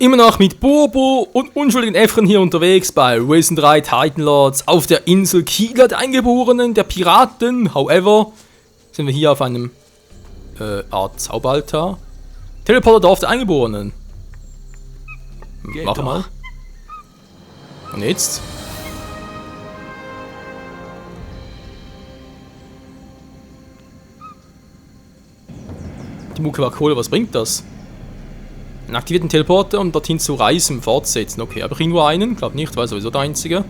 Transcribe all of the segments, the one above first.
Immer noch mit Bobo und unschuldigen Äffchen hier unterwegs bei Risen 3 Titan Lords auf der Insel Kieler der Eingeborenen, der Piraten. However, sind wir hier auf einem Art Zauberaltar. Teleporterdorf der Eingeborenen. Warte mal. Und jetzt? Die Mucke war cool, was bringt das? Einen aktivierten Teleporter, um dorthin zu reisen, fortsetzen. Okay, aber ich nur einen? Glaub nicht, war sowieso der einzige.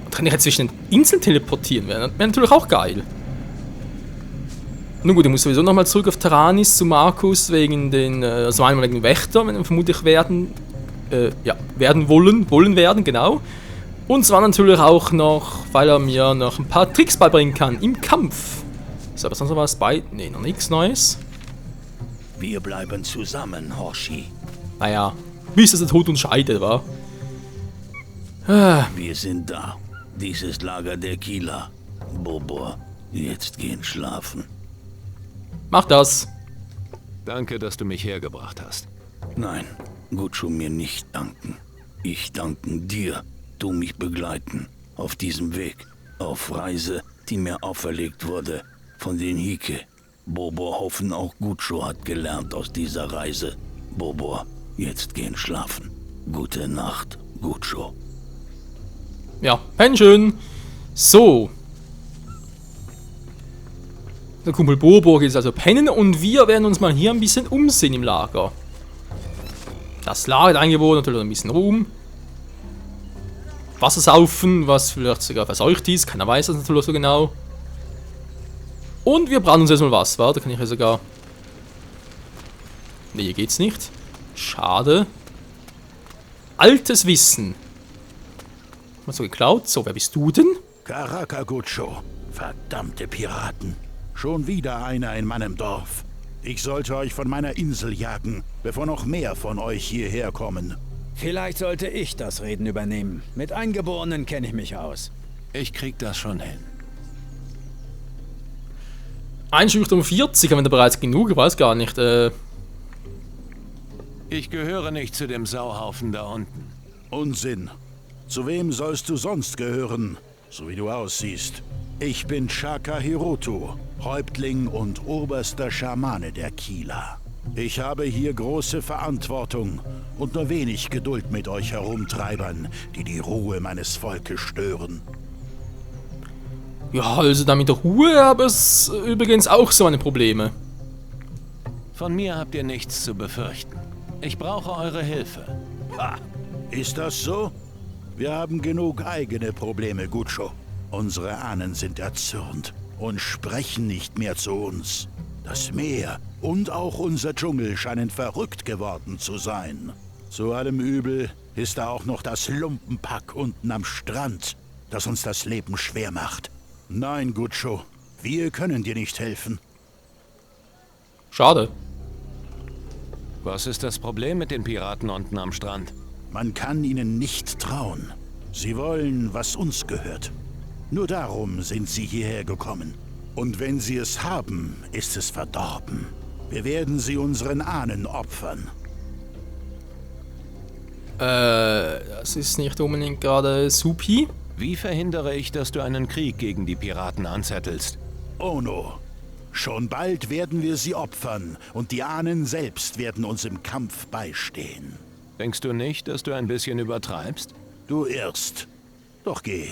Und kann ich jetzt zwischen den Inseln teleportieren? Wäre natürlich auch geil. Nun gut, ich muss sowieso nochmal zurück auf Terranis zu Markus, wegen den, also einmal wegen Wächter, wenn wir vermutlich werden wollen, genau. Und zwar natürlich auch noch, weil er mir noch ein paar Tricks beibringen kann im Kampf. Ist aber sonst noch was bei? Ne, noch nichts Neues. Wir bleiben zusammen, Hoshi. Naja, bis es der Tod uns scheidet, wa? Wir sind da. Dies ist Lager der Kieler. Bobo, jetzt gehen schlafen. Mach das. Danke, dass du mich hergebracht hast. Nein, Gutscho mir nicht danken. Ich danken dir, du mich begleiten. Auf diesem Weg. Auf Reise, die mir auferlegt wurde. Von den Hike. Bobo hoffen, auch Gutscho hat gelernt aus dieser Reise. Bobo, jetzt gehen schlafen. Gute Nacht, Gutscho. Ja, penn schön. So. Der Kumpel Bobo geht also pennen und wir werden uns mal hier ein bisschen umsehen im Lager. Das Lager der Eingeborenen, natürlich ein bisschen Ruhm. Wasser saufen, was vielleicht sogar verseucht ist, keiner weiß das natürlich so genau. Und wir brauchen uns erstmal was, da kann ich ja sogar... Ne, hier geht's nicht. Schade. Altes Wissen. Was so geklaut? So, wer bist du denn? Karaka Gutscho. Verdammte Piraten. Schon wieder einer in meinem Dorf. Ich sollte euch von meiner Insel jagen, bevor noch mehr von euch hierher kommen. Vielleicht sollte ich das Reden übernehmen. Mit Eingeborenen kenne ich mich aus. Ich krieg das schon hin. Einschüchterung 40, haben wir da bereits genug? Ich weiß gar nicht. Ich gehöre nicht zu dem Sauhaufen da unten. Unsinn. Zu wem sollst du sonst gehören, so wie du aussiehst? Ich bin Shaka Hiroto, Häuptling und oberster Schamane der Kieler. Ich habe hier große Verantwortung und nur wenig Geduld mit euch Herumtreibern, die die Ruhe meines Volkes stören. Ja, also da mit der Ruhe habe es übrigens auch so eine Probleme. Von mir habt ihr nichts zu befürchten. Ich brauche eure Hilfe. Ha! Ist das so? Wir haben genug eigene Probleme, Gutscho. Unsere Ahnen sind erzürnt und sprechen nicht mehr zu uns. Das Meer und auch unser Dschungel scheinen verrückt geworden zu sein. Zu allem Übel ist da auch noch das Lumpenpack unten am Strand, das uns das Leben schwer macht. Nein, Gutscho, wir können dir nicht helfen. Schade. Was ist das Problem mit den Piraten unten am Strand? Man kann ihnen nicht trauen. Sie wollen, was uns gehört. Nur darum sind sie hierher gekommen. Und wenn sie es haben, ist es verdorben. Wir werden sie unseren Ahnen opfern. Das ist nicht unbedingt gerade supi. Wie verhindere ich, dass du einen Krieg gegen die Piraten anzettelst? Ono, schon bald werden wir sie opfern und die Ahnen selbst werden uns im Kampf beistehen. Denkst du nicht, dass du ein bisschen übertreibst? Du irrst. Doch geh.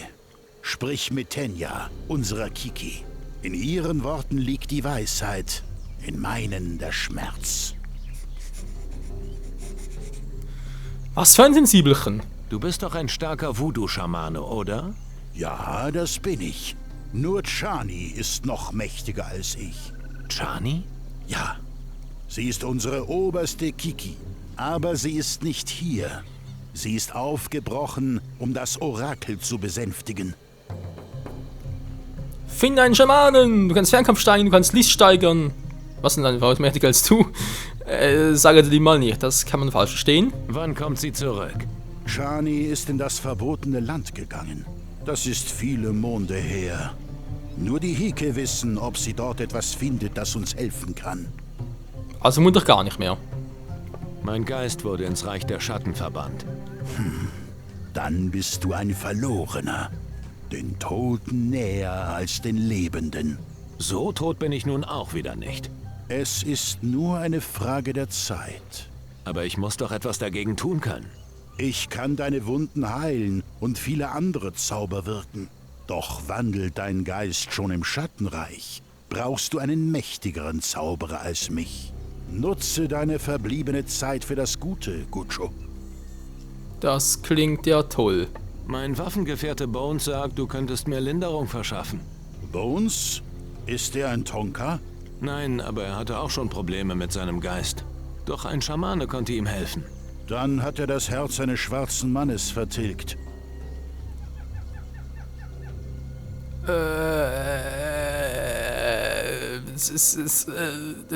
Sprich mit Tenya, unserer Kiki. In ihren Worten liegt die Weisheit, in meinen der Schmerz. Was für ein Sensibelchen. Du bist doch ein starker Voodoo-Schamane, oder? Ja, das bin ich. Nur Chani ist noch mächtiger als ich. Chani? Ja, sie ist unsere oberste Kiki. Aber sie ist nicht hier. Sie ist aufgebrochen, um das Orakel zu besänftigen. Finde einen Schamanen! Du kannst Fernkampf steigern, du kannst List steigern. Was sind dann mächtiger als du? Sage dir mal nicht, das kann man falsch verstehen. Wann kommt sie zurück? Chani ist in das verbotene Land gegangen. Das ist viele Monde her. Nur die Hike wissen, ob sie dort etwas findet, das uns helfen kann. Also muss ich gar nicht mehr. Mein Geist wurde ins Reich der Schatten verbannt. Dann bist du ein Verlorener. Den Toten näher als den Lebenden. So tot bin ich nun auch wieder nicht. Es ist nur eine Frage der Zeit. Aber ich muss doch etwas dagegen tun können. Ich kann deine Wunden heilen und viele andere Zauber wirken. Doch wandelt dein Geist schon im Schattenreich, brauchst du einen mächtigeren Zauberer als mich. Nutze deine verbliebene Zeit für das Gute, Gucho. Das klingt ja toll. Mein Waffengefährte Bones sagt, du könntest mir Linderung verschaffen. Bones? Ist er ein Tonka? Nein, aber er hatte auch schon Probleme mit seinem Geist. Doch ein Schamane konnte ihm helfen. Dann hat er das Herz eines schwarzen Mannes vertilgt. Der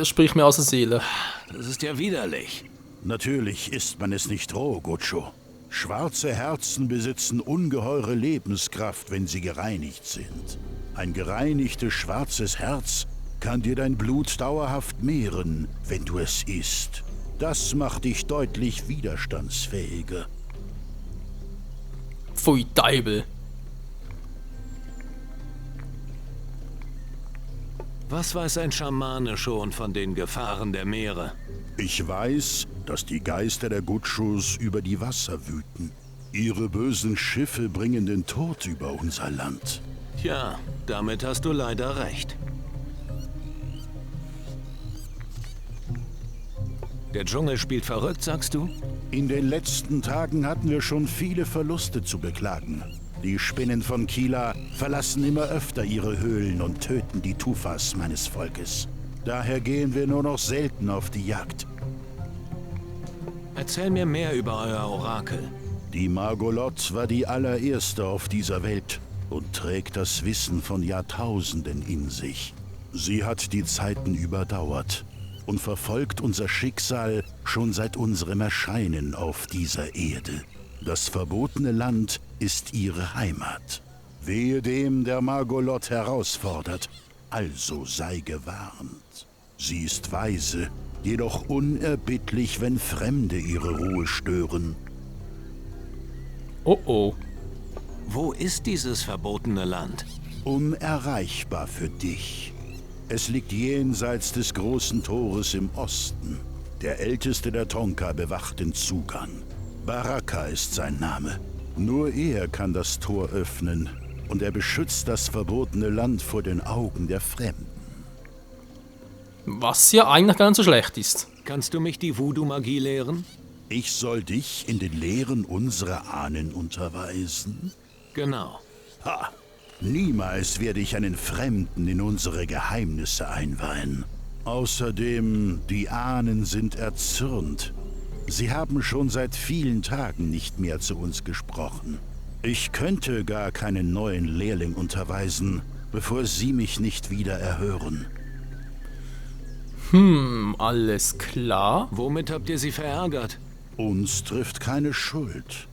spricht mir aus der Seele. Das ist ja widerlich. Natürlich isst man es nicht roh, Gucho. Schwarze Herzen besitzen ungeheure Lebenskraft, wenn sie gereinigt sind. Ein gereinigtes schwarzes Herz kann dir dein Blut dauerhaft mehren, wenn du es isst. Das macht dich deutlich widerstandsfähiger. Pfui Deibel. Was weiß ein Schamane schon von den Gefahren der Meere? Ich weiß, dass die Geister der Gutschus über die Wasser wüten. Ihre bösen Schiffe bringen den Tod über unser Land. Tja, damit hast du leider recht. Der Dschungel spielt verrückt, sagst du? In den letzten Tagen hatten wir schon viele Verluste zu beklagen. Die Spinnen von Kila verlassen immer öfter ihre Höhlen und töten die Tufas meines Volkes. Daher gehen wir nur noch selten auf die Jagd. Erzähl mir mehr über euer Orakel. Die Margolot war die allererste auf dieser Welt und trägt das Wissen von Jahrtausenden in sich. Sie hat die Zeiten überdauert und verfolgt unser Schicksal schon seit unserem Erscheinen auf dieser Erde. Das verbotene Land ist ihre Heimat. Wehe dem, der Margolot herausfordert, also sei gewarnt. Sie ist weise, jedoch unerbittlich, wenn Fremde ihre Ruhe stören. Oh oh. Wo ist dieses verbotene Land? Unerreichbar für dich. Es liegt jenseits des großen Tores im Osten. Der älteste der Tonka bewacht den Zugang. Baraka ist sein Name. Nur er kann das Tor öffnen und er beschützt das verbotene Land vor den Augen der Fremden. Was ja eigentlich gar nicht so schlecht ist. Kannst du mich die Voodoo-Magie lehren? Ich soll dich in den Lehren unserer Ahnen unterweisen? Genau. Ha! Niemals werde ich einen Fremden in unsere Geheimnisse einweihen. Außerdem, die Ahnen sind erzürnt. Sie haben schon seit vielen Tagen nicht mehr zu uns gesprochen. Ich könnte gar keinen neuen Lehrling unterweisen, bevor sie mich nicht wieder erhören. Alles klar. Womit habt ihr sie verärgert? Uns trifft keine Schuld.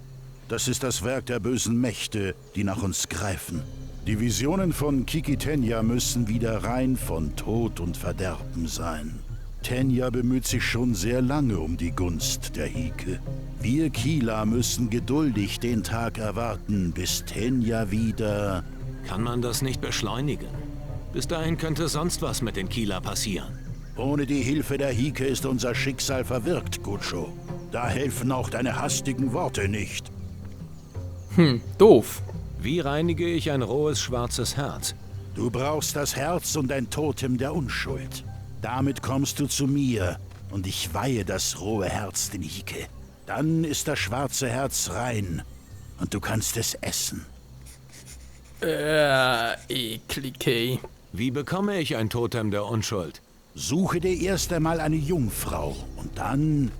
Das ist das Werk der bösen Mächte, die nach uns greifen. Die Visionen von Kiki-Tenya müssen wieder rein von Tod und Verderben sein. Tenya bemüht sich schon sehr lange um die Gunst der Hike. Wir Kila müssen geduldig den Tag erwarten, bis Tenya wieder... Kann man das nicht beschleunigen? Bis dahin könnte sonst was mit den Kila passieren. Ohne die Hilfe der Hike ist unser Schicksal verwirkt, Gucho. Da helfen auch deine hastigen Worte nicht. Doof. Wie reinige ich ein rohes schwarzes Herz? Du brauchst das Herz und ein Totem der Unschuld. Damit kommst du zu mir und ich weihe das rohe Herz den Hike. Dann ist das schwarze Herz rein und du kannst es essen. Eklig. Wie bekomme ich ein Totem der Unschuld? Suche dir erst einmal eine Jungfrau und dann...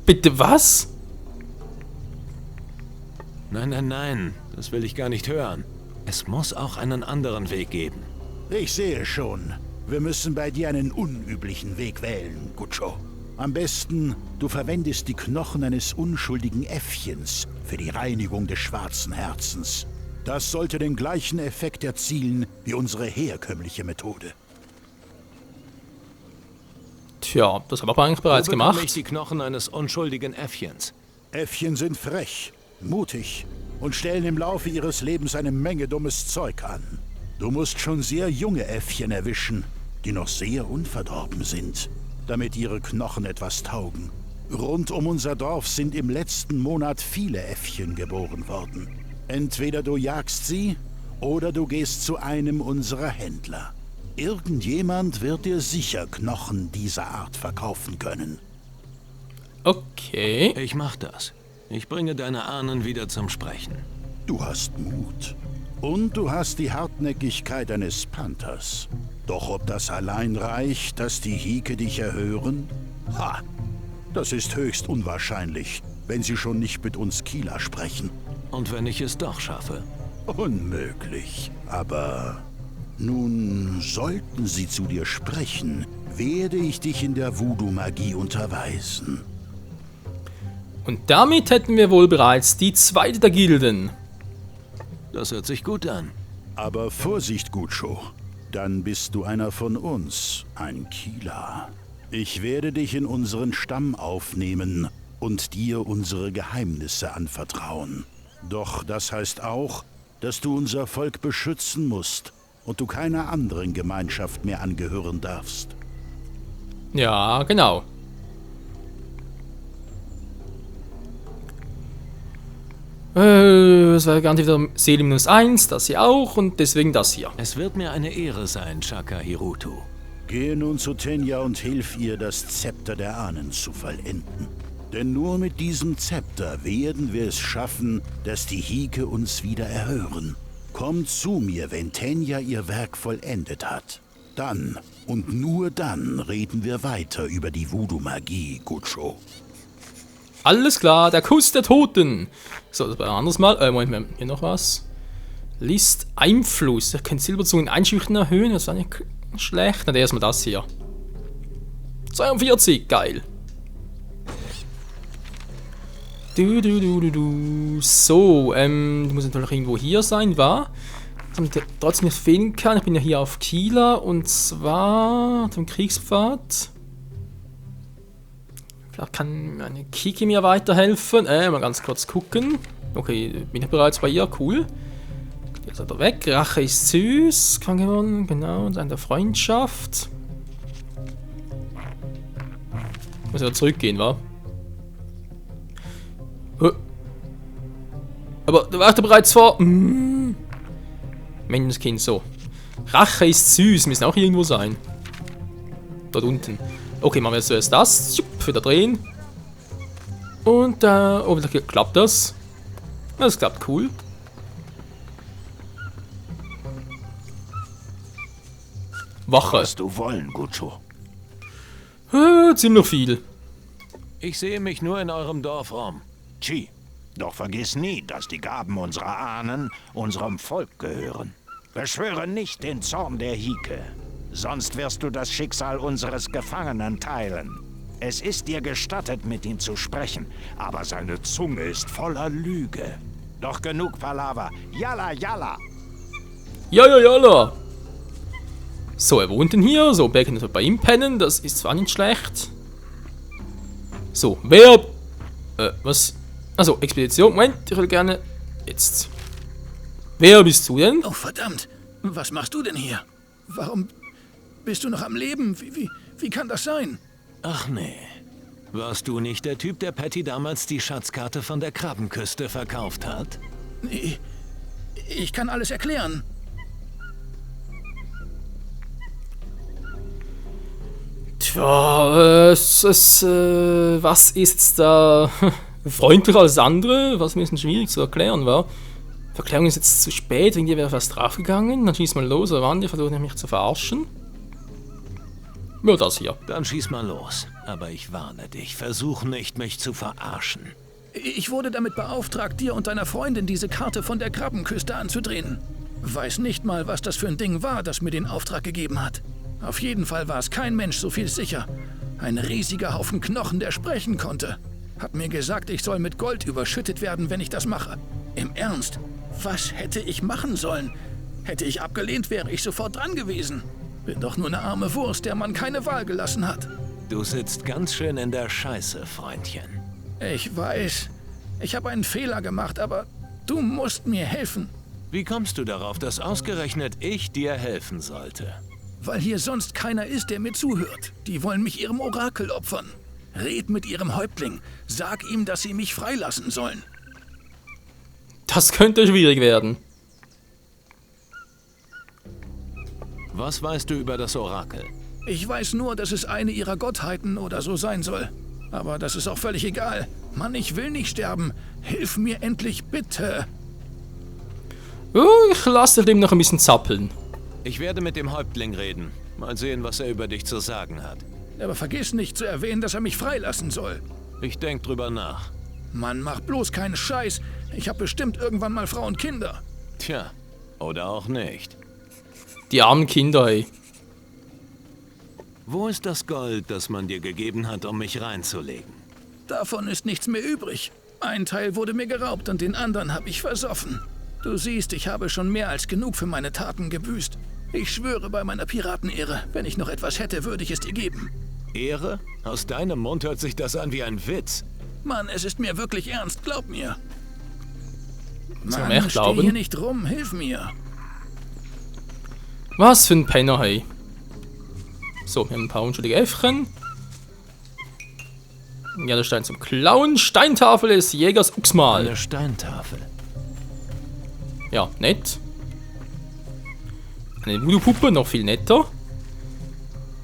Bitte was? Nein, das will ich gar nicht hören. Es muss auch einen anderen Weg geben. Ich sehe schon. Wir müssen bei dir einen unüblichen Weg wählen, Gucho. Am besten, du verwendest die Knochen eines unschuldigen Äffchens für die Reinigung des schwarzen Herzens. Das sollte den gleichen Effekt erzielen wie unsere herkömmliche Methode. Tja, das habe ich aber eigentlich bereits Wo bekomme gemacht. ich die Knochen eines unschuldigen Äffchens? Äffchen sind frech, mutig und stellen im Laufe ihres Lebens eine Menge dummes Zeug an. Du musst schon sehr junge Äffchen erwischen, die noch sehr unverdorben sind, damit ihre Knochen etwas taugen. Rund um unser Dorf sind im letzten Monat viele Äffchen geboren worden. Entweder du jagst sie oder du gehst zu einem unserer Händler. Irgendjemand wird dir sicher Knochen dieser Art verkaufen können. Okay. Ich mach das. Ich bringe deine Ahnen wieder zum Sprechen. Du hast Mut. Und du hast die Hartnäckigkeit eines Panthers. Doch ob das allein reicht, dass die Hike dich erhören? Ha! Das ist höchst unwahrscheinlich, wenn sie schon nicht mit uns Kieler sprechen. Und wenn ich es doch schaffe? Unmöglich. Aber nun, sollten sie zu dir sprechen, werde ich dich in der Voodoo-Magie unterweisen. Und damit hätten wir wohl bereits die zweite der Gilden. Das hört sich gut an. Aber Vorsicht, Gutscho. Dann bist du einer von uns, ein Kieler. Ich werde dich in unseren Stamm aufnehmen und dir unsere Geheimnisse anvertrauen. Doch das heißt auch, dass du unser Volk beschützen musst und du keiner anderen Gemeinschaft mehr angehören darfst. Ja, genau. Das war ganz wieder Seele -1, das hier auch und deswegen das hier. Es wird mir eine Ehre sein, Chaka Hirutu. Gehe nun zu Tenya und hilf ihr, das Zepter der Ahnen zu vollenden. Denn nur mit diesem Zepter werden wir es schaffen, dass die Hike uns wieder erhören. Komm zu mir, wenn Tenya ihr Werk vollendet hat. Dann und nur dann reden wir weiter über die Voodoo-Magie, Gutscho. Alles klar, der Kuss der Toten. So, das war ein anderes Mal. Moment, hier noch was. List Einfluss. Er kann Silberzungen einschüchtern erhöhen. Das ist nicht schlecht. Dann erstmal das hier. 42, geil. So, du musst natürlich irgendwo hier sein, war? Damit ich trotzdem nicht finden kann. Ich bin ja hier auf Kieler und zwar auf dem Kriegspfad. Vielleicht kann meine Kiki mir weiterhelfen. Mal ganz kurz gucken. Okay, bin ich bereits bei ihr, cool. Jetzt ist er weg. Rache ist süß. Kann gewonnen, genau. Und an der Freundschaft. Muss wieder zurückgehen, wa? Aber du warst ja bereits vor. Menschenskind, so. Rache ist süß, müssen auch irgendwo sein. Dort unten. Okay, machen wir jetzt zuerst das. Wieder drehen. Und oh, klappt das? Das klappt cool. Wache. Was du wollen, Gutscho. Ziemlich viel. Ich sehe mich nur in eurem Dorf um. Chi, doch vergiss nie, dass die Gaben unserer Ahnen unserem Volk gehören. Beschwöre nicht den Zorn der Hike, sonst wirst du das Schicksal unseres Gefangenen teilen. Es ist dir gestattet, mit ihm zu sprechen, aber seine Zunge ist voller Lüge. Doch genug Palaver. Yalla, yalla! Ja. So, er wohnt denn hier. So, Becken wird bei ihm pennen. Das ist zwar nicht schlecht. So, wer... was? Also, Expedition. Moment, ich will gerne... Jetzt. Wer bist du denn? Oh, verdammt. Was machst du denn hier? Warum bist du noch am Leben? Wie kann das sein? Ach nee. Warst du nicht der Typ, der Patty damals die Schatzkarte von der Krabbenküste verkauft hat? Nee, ich kann alles erklären. Tja, was ist da freundlicher als andere? Was mir ein bisschen schwierig zu erklären war. Verklärung ist jetzt zu spät, irgendwie wäre fast draufgegangen. Dann schieß mal los, oder wann? Die versuchen mich zu verarschen. Ja, das hier. Dann schieß mal los. Aber ich warne dich, versuch nicht, mich zu verarschen. Ich wurde damit beauftragt, dir und deiner Freundin diese Karte von der Krabbenküste anzudrehen. Weiß nicht mal, was das für ein Ding war, das mir den Auftrag gegeben hat. Auf jeden Fall war es kein Mensch, so viel sicher. Ein riesiger Haufen Knochen, der sprechen konnte. Hat mir gesagt, ich soll mit Gold überschüttet werden, wenn ich das mache. Im Ernst? Was hätte ich machen sollen? Hätte ich abgelehnt, wäre ich sofort dran gewesen. Bin doch nur eine arme Wurst, der man keine Wahl gelassen hat. Du sitzt ganz schön in der Scheiße, Freundchen. Ich weiß, ich habe einen Fehler gemacht, aber du musst mir helfen. Wie kommst du darauf, dass ausgerechnet ich dir helfen sollte? Weil hier sonst keiner ist, der mir zuhört. Die wollen mich ihrem Orakel opfern. Red mit ihrem Häuptling. Sag ihm, dass sie mich freilassen sollen. Das könnte schwierig werden. Was weißt du über das Orakel? Ich weiß nur, dass es eine ihrer Gottheiten oder so sein soll. Aber das ist auch völlig egal. Mann, ich will nicht sterben. Hilf mir endlich, bitte. Oh, ich lasse dem noch ein bisschen zappeln. Ich werde mit dem Häuptling reden. Mal sehen, was er über dich zu sagen hat. Aber vergiss nicht zu erwähnen, dass er mich freilassen soll. Ich denk drüber nach. Mann, mach bloß keinen Scheiß. Ich hab bestimmt irgendwann mal Frau und Kinder. Tja, oder auch nicht. Die armen Kinder, ey. Wo ist das Gold, das man dir gegeben hat, um mich reinzulegen? Davon ist nichts mehr übrig. Ein Teil wurde mir geraubt und den anderen habe ich versoffen. Du siehst, ich habe schon mehr als genug für meine Taten gebüßt. Ich schwöre bei meiner Piratenehre, wenn ich noch etwas hätte, würde ich es dir geben. Ehre? Aus deinem Mund hört sich das an wie ein Witz. Mann, es ist mir wirklich ernst, glaub mir. Soll man Mann, echt steh glauben? hier nicht rum, hilf mir. Was für ein Penner, hey. So, wir haben ein paar unschuldige Äffchen. Ja, der Stein zum Klauen. Steintafel des Jägers Uxmal. Eine Steintafel. Ja, nett. Eine Voodoo-Puppe, noch viel netter.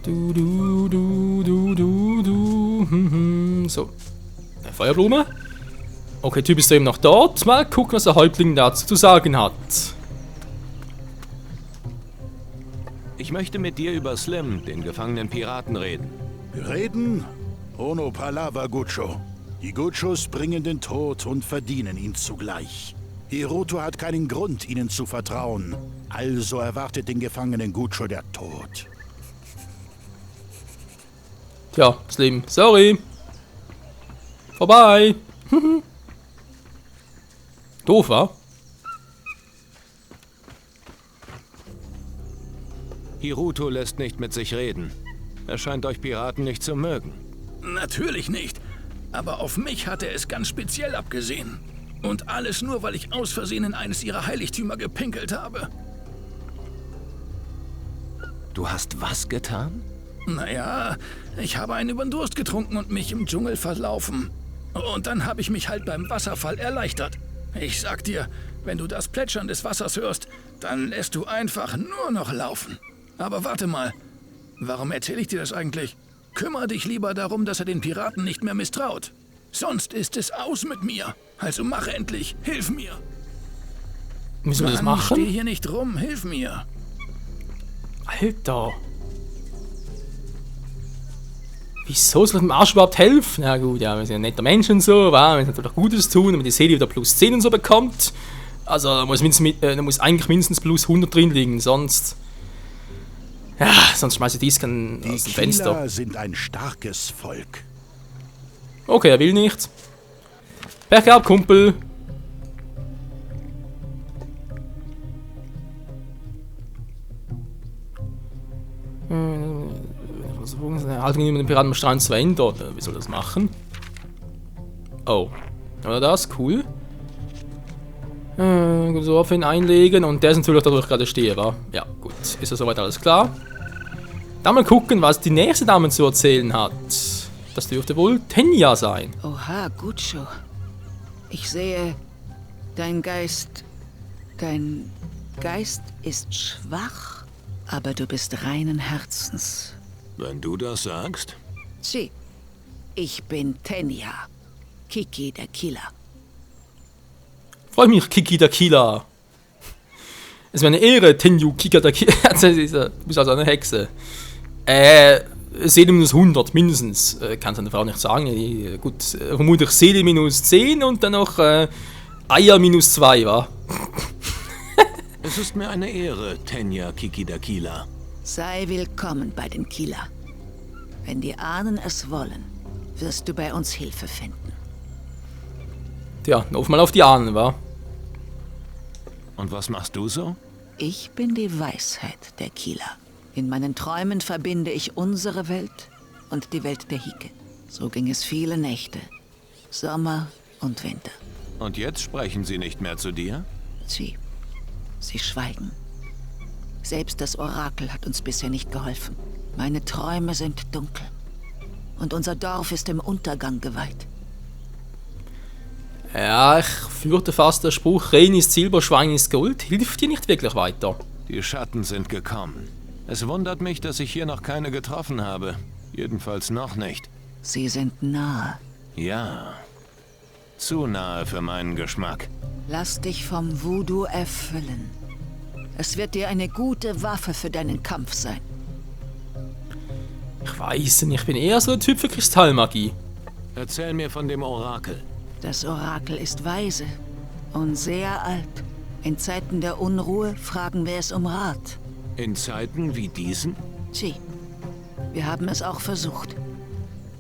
Du, du, du, du, du, du. So. Eine Feuerblume. Okay, Typ ist eben noch dort. Mal gucken, was der Häuptling dazu zu sagen hat. Ich möchte mit dir über Slim, den gefangenen Piraten, reden. Reden? Ono Palava, Gucho. Die Guchos bringen den Tod und verdienen ihn zugleich. Hiroto hat keinen Grund, ihnen zu vertrauen. Also erwartet den gefangenen Gucho der Tod. Tja, Slim, sorry. Vorbei. Doof, wa? Hiruto lässt nicht mit sich reden. Er scheint euch Piraten nicht zu mögen. Natürlich nicht. Aber auf mich hat er es ganz speziell abgesehen. Und alles nur, weil ich aus Versehen in eines ihrer Heiligtümer gepinkelt habe. Du hast was getan? Naja, ich habe einen über den Durst getrunken und mich im Dschungel verlaufen. Und dann habe ich mich halt beim Wasserfall erleichtert. Ich sag dir, wenn du das Plätschern des Wassers hörst, dann lässt du einfach nur noch laufen. Aber warte mal, warum erzähle ich dir das eigentlich? Kümmere dich lieber darum, dass er den Piraten nicht mehr misstraut. Sonst ist es aus mit mir. Also mach endlich, hilf mir. Müssen wir das Mann, steh machen? hier nicht rum, hilf mir. Alter. Wieso soll dem Arsch überhaupt helfen? Na gut, ja, wir sind ja netter Menschen und so, wa? Wir müssen natürlich Gutes tun, damit die Seele wieder plus 10 und so bekommt. Also da muss eigentlich mindestens plus 100 drin liegen, sonst... Ja, sonst schmeiße ich dies aus dem Die Fenster. Kieler sind ein starkes Volk. Okay, er will nicht. Pech gehabt, Kumpel. Haltung mit dem Piraten am Strand zu ändern. Wie soll das machen? Oh. Oder das? Cool. So auf ihn einlegen und der ist natürlich dadurch gerade stehe, wa? Ja, gut. Ist ja soweit alles klar. Dann mal gucken, was die nächste Dame zu erzählen hat. Das dürfte wohl Tenya sein. Oha, Gucho. Ich sehe, dein Geist ist schwach, aber du bist reinen Herzens. Wenn du das sagst. Sieh, ich bin Tenya, Kiki der Killer. Freut mich, Kiki der Killer. Es ist mir eine Ehre, Tenyu Kiki der Killer. Du bist also eine Hexe. Seele minus 100, mindestens. Kann seine Frau nicht sagen. Gut, vermutlich Seele minus 10 und dann noch Eier minus 2, wa? Es ist mir eine Ehre, Tenya Kiki der Killer. Sei willkommen bei den Killer. Wenn die Ahnen es wollen, wirst du bei uns Hilfe finden. Tja, auf mal auf die Ahnen, wa? Und was machst du so? Ich bin die Weisheit der Kieler. In meinen Träumen verbinde ich unsere Welt und die Welt der Hike. So ging es viele Nächte. Sommer und Winter. Und jetzt sprechen sie nicht mehr zu dir? Sie schweigen. Selbst das Orakel hat uns bisher nicht geholfen. Meine Träume sind dunkel. Und unser Dorf ist dem Untergang geweiht. Ja, ich fürchte fast, der Spruch rein ist Silber, Schwein ist Gold hilft dir nicht wirklich weiter. Die Schatten sind gekommen. Es wundert mich, dass ich hier noch keine getroffen habe. Jedenfalls noch nicht. Sie sind nahe. Ja, zu nahe für meinen Geschmack. Lass dich vom Voodoo erfüllen. Es wird dir eine gute Waffe für deinen Kampf sein. Ich weiß nicht, ich bin eher so ein Typ für Kristallmagie. Erzähl mir von dem Orakel. Das Orakel ist weise und sehr alt. In Zeiten der Unruhe fragen wir es um Rat. In Zeiten wie diesen? Wir haben es auch versucht.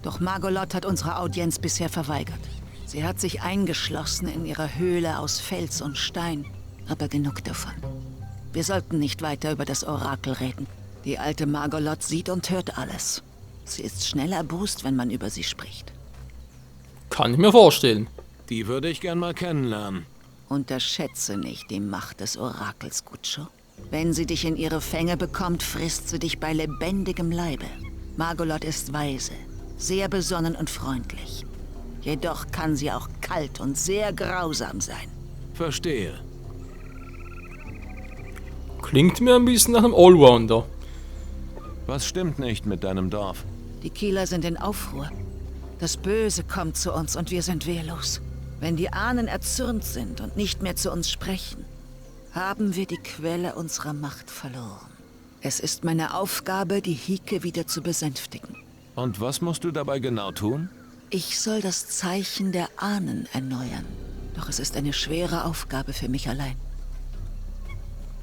Doch Margolot hat unsere Audienz bisher verweigert. Sie hat sich eingeschlossen in ihrer Höhle aus Fels und Stein. Aber genug davon. Wir sollten nicht weiter über das Orakel reden. Die alte Margolot sieht und hört alles. Sie ist schnell erbost, wenn man über sie spricht. Kann ich mir vorstellen. Die würde ich gern mal kennenlernen. Unterschätze nicht die Macht des Orakels, Gutscho. Wenn sie dich in ihre Fänge bekommt, frisst sie dich bei lebendigem Leibe. Margolot ist weise, sehr besonnen und freundlich. Jedoch kann sie auch kalt und sehr grausam sein. Verstehe. Klingt mir ein bisschen nach einem Allrounder. Was stimmt nicht mit deinem Dorf? Die Kieler sind in Aufruhr. Das Böse kommt zu uns und wir sind wehrlos. Wenn die Ahnen erzürnt sind und nicht mehr zu uns sprechen, haben wir die Quelle unserer Macht verloren. Es ist meine Aufgabe, die Hike wieder zu besänftigen. Und was musst du dabei genau tun? Ich soll das Zeichen der Ahnen erneuern. Doch es ist eine schwere Aufgabe für mich allein.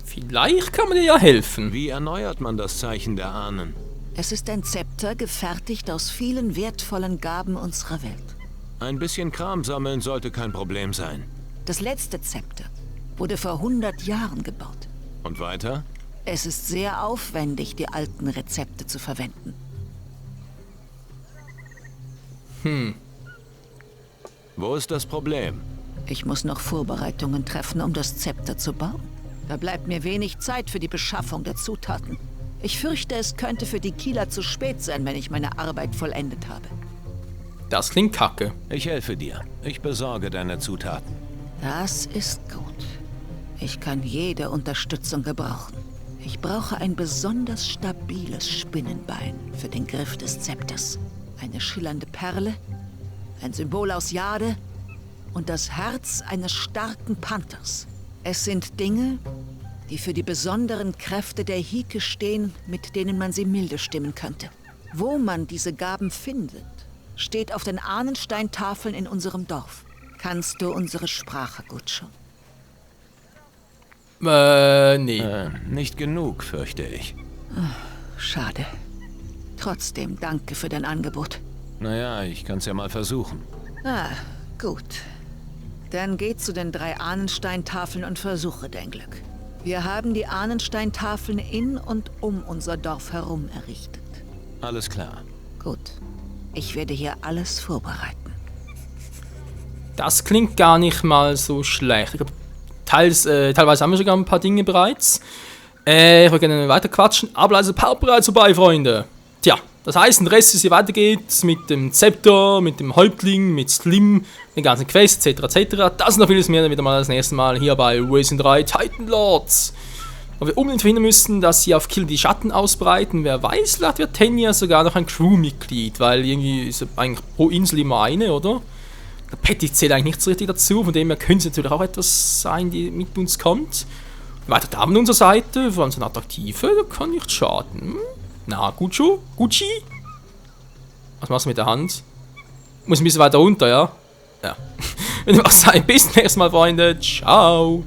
Vielleicht kann man dir ja helfen. Wie erneuert man das Zeichen der Ahnen? Es ist ein Zepter, gefertigt aus vielen wertvollen Gaben unserer Welt. Ein bisschen Kram sammeln sollte kein Problem sein. Das letzte Zepter wurde vor 100 Jahren gebaut. Und weiter? Es ist sehr aufwendig, die alten Rezepte zu verwenden. Wo ist das Problem? Ich muss noch Vorbereitungen treffen, um das Zepter zu bauen. Da bleibt mir wenig Zeit für die Beschaffung der Zutaten. Ich fürchte, es könnte für die Kieler zu spät sein, wenn ich meine Arbeit vollendet habe. Das klingt kacke. Ich helfe dir. Ich besorge deine Zutaten. Das ist gut. Ich kann jede Unterstützung gebrauchen. Ich brauche ein besonders stabiles Spinnenbein für den Griff des Zepters. Eine schillernde Perle, ein Symbol aus Jade und das Herz eines starken Panthers. Es sind Dinge, die für die besonderen Kräfte der Hike stehen, mit denen man sie milde stimmen könnte. Wo man diese Gaben findet, steht auf den Ahnensteintafeln in unserem Dorf. Kannst du unsere Sprache, Gutscho? Nee. Nicht genug, fürchte ich. Schade. Trotzdem danke für dein Angebot. Naja, ich kann's ja mal versuchen. Gut. Dann geh zu den 3 Ahnensteintafeln und versuche dein Glück. Wir haben die Ahnensteintafeln in und um unser Dorf herum errichtet. Alles klar. Gut. Ich werde hier alles vorbereiten. Das klingt gar nicht mal so schlecht. Ich glaub, teilweise haben wir sogar ein paar Dinge bereits. Ich würde gerne weiter quatschen, aber also Part bereits vorbei, Freunde. Tja, das heißt, der Rest, wie es hier weitergeht, mit dem Zepter, mit dem Häuptling, mit Slim, den ganzen Quests, etc., etc. Das und noch vieles mehr dann wieder mal das nächste Mal hier bei Racing 3 Titan Lords. Wo wir unbedingt verhindern müssen, dass sie auf Kill die Schatten ausbreiten. Wer weiß, vielleicht wird Tenya sogar noch ein Crewmitglied, weil irgendwie ist eigentlich pro Insel immer eine, oder? Der Patty zählt eigentlich nicht so richtig dazu, von dem her könnte es natürlich auch etwas sein, die mit uns kommt. Weiter da an unserer Seite, vor allem so eine attraktive, da kann nicht schaden. Na, Gucci? Was machst du mit der Hand? Muss ein bisschen weiter runter, ja? Ja. Wenn du was sein, bis zum nächsten Mal, Freunde. Ciao.